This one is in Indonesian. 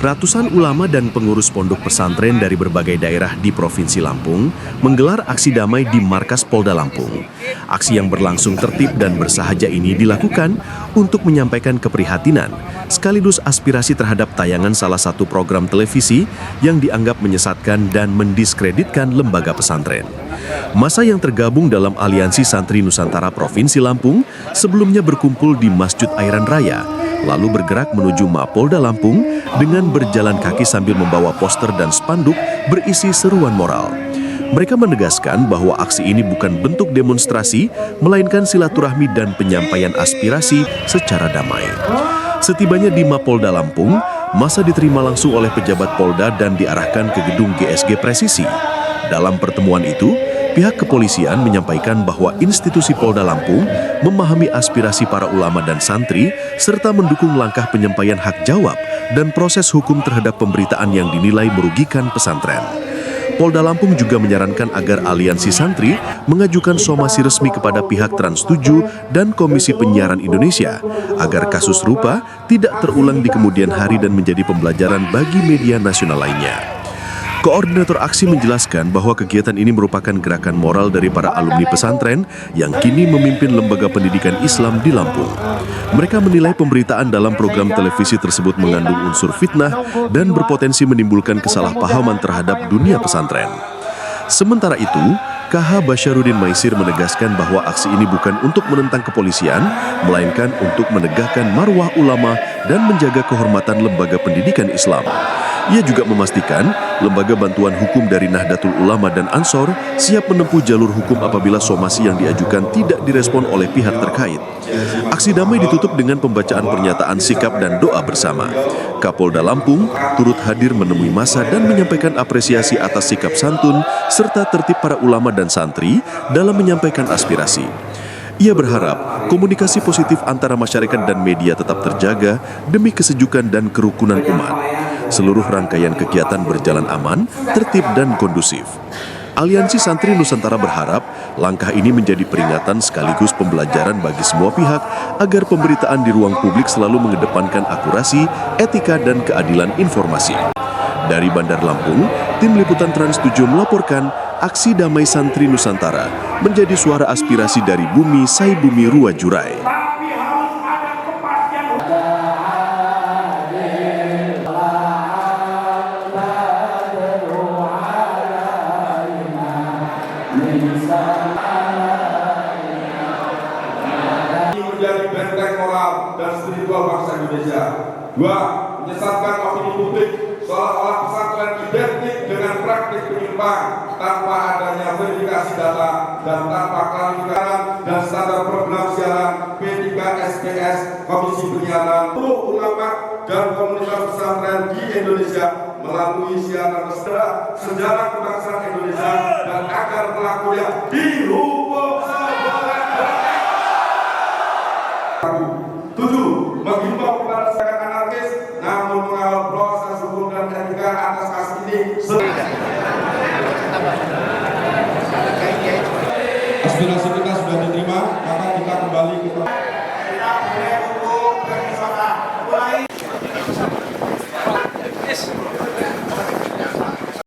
Ratusan ulama dan pengurus pondok pesantren dari berbagai daerah di Provinsi Lampung menggelar aksi damai di Markas Polda Lampung. Aksi yang berlangsung tertib dan bersahaja ini dilakukan untuk menyampaikan keprihatinan sekaligus aspirasi terhadap tayangan salah satu program televisi yang dianggap menyesatkan dan mendiskreditkan lembaga pesantren. Massa yang tergabung dalam Aliansi Santri Nusantara Provinsi Lampung sebelumnya berkumpul di Masjid Airan Raya, lalu bergerak menuju Mapolda Lampung dengan berjalan kaki sambil membawa poster dan spanduk berisi seruan moral. Mereka menegaskan bahwa aksi ini bukan bentuk demonstrasi, melainkan silaturahmi dan penyampaian aspirasi secara damai. Setibanya di Mapolda Lampung, massa diterima langsung oleh pejabat Polda dan diarahkan ke gedung GSG Presisi. Dalam pertemuan itu, pihak kepolisian menyampaikan bahwa institusi Polda Lampung memahami aspirasi para ulama dan santri serta mendukung langkah penyampaian hak jawab dan proses hukum terhadap pemberitaan yang dinilai merugikan pesantren. Polda Lampung juga menyarankan agar Aliansi Santri mengajukan somasi resmi kepada pihak Trans7 dan Komisi Penyiaran Indonesia agar kasus serupa tidak terulang di kemudian hari dan menjadi pembelajaran bagi media nasional lainnya. Koordinator aksi menjelaskan bahwa kegiatan ini merupakan gerakan moral dari para alumni pesantren yang kini memimpin lembaga pendidikan Islam di Lampung. Mereka menilai pemberitaan dalam program televisi tersebut mengandung unsur fitnah dan berpotensi menimbulkan kesalahpahaman terhadap dunia pesantren. Sementara itu, KH Basyarudin Maisir menegaskan bahwa aksi ini bukan untuk menentang kepolisian, melainkan untuk menegakkan marwah ulama dan menjaga kehormatan lembaga pendidikan Islam. Ia juga memastikan lembaga bantuan hukum dari Nahdlatul Ulama dan Ansor siap menempuh jalur hukum apabila somasi yang diajukan tidak direspon oleh pihak terkait. Aksi damai ditutup dengan pembacaan pernyataan sikap dan doa bersama. Kapolda Lampung turut hadir menemui massa dan menyampaikan apresiasi atas sikap santun serta tertib para ulama dan santri dalam menyampaikan aspirasi. Ia berharap komunikasi positif antara masyarakat dan media tetap terjaga demi kesejukan dan kerukunan umat. Seluruh rangkaian kegiatan berjalan aman, tertib, dan kondusif. Aliansi Santri Nusantara berharap langkah ini menjadi peringatan sekaligus pembelajaran bagi semua pihak agar pemberitaan di ruang publik selalu mengedepankan akurasi, etika, dan keadilan informasi. Dari Bandar Lampung, tim liputan Trans7 melaporkan aksi damai Santri Nusantara menjadi suara aspirasi dari bumi Saibumi Rua Jurai. Menjadi benteng moral dan spiritual bangsa Indonesia. 2. Menyesatkan opini publik seolah-olah pesantren identik dengan praktik penyimpang tanpa adanya verifikasi data dan tanpa klarifikasi dan standar program siaran P3 SPS Komisi Penyiaran. Ulama dan komunitas pesantren di Indonesia melalui siaran sejarah kebangsaan Indonesia dan agar pelakunya dihukum seberat-beratnya. 7. Menghimbau kepada masyarakat anarkis namun mengawal proses hukum dan etika atas kasus ini. Aspirasi kita sudah diterima, maka kita kembali ke kita boleh untuk berbicara mulai.